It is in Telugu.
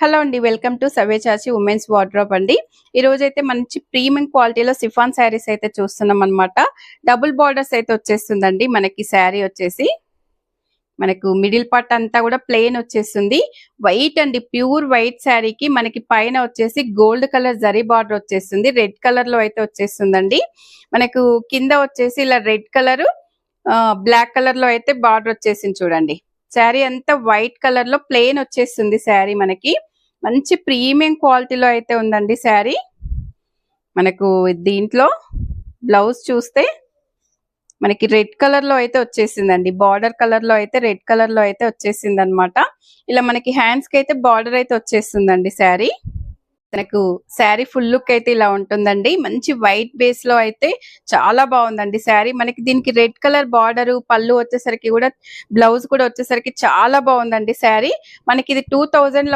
హలో అండి, welcome to Savyasachi women's wardrobe అండి. ఈ రోజు అయితే మంచి ప్రీమియం క్వాలిటీలో సిఫాన్ శారీస్ అయితే చూస్తున్నాం అన్నమాట. డబుల్ బార్డర్స్ అయితే వచ్చేస్తుందండి. మనకి శారీ వచ్చేసి మనకు మిడిల్ పార్ట్ అంతా కూడా ప్లెయిన్ వచ్చేస్తుంది. వైట్ అండి, ప్యూర్ వైట్ శారీకి మనకి పైన వచ్చేసి గోల్డ్ కలర్ జరీ బార్డర్ వచ్చేస్తుంది. రెడ్ కలర్ లో అయితే వచ్చేస్తుందండి. మనకు కింద వచ్చేసి ఇలా రెడ్ కలర్ బ్లాక్ కలర్ లో అయితే బార్డర్ వచ్చేసింది చూడండి. శారీ అంతా వైట్ కలర్ లో ప్లెయిన్ వచ్చేస్తుంది. శారీ మనకి మంచి ప్రీమియం క్వాలిటీలో అయితే ఉందండి. శారీ మనకు దీంట్లో బ్లౌజ్ చూస్తే మనకి రెడ్ కలర్ లో అయితే వచ్చేసిందండి. బార్డర్ కలర్ లో అయితే రెడ్ కలర్ లో అయితే వచ్చేసింది అనమాట. ఇలా మనకి హ్యాండ్స్ కి అయితే బార్డర్ అయితే వచ్చేస్తుందండి. శారీ మనకు శారీ ఫుల్ లుక్ అయితే ఇలా ఉంటుందండి. మంచి వైట్ బేస్ లో అయితే చాలా బాగుందండి శారీ. మనకి దీనికి రెడ్ కలర్ బార్డర్, పళ్ళు వచ్చేసరికి కూడా బ్లౌజ్ కూడా వచ్చేసరికి చాలా బాగుందండి శారీ. మనకి ఇది 2000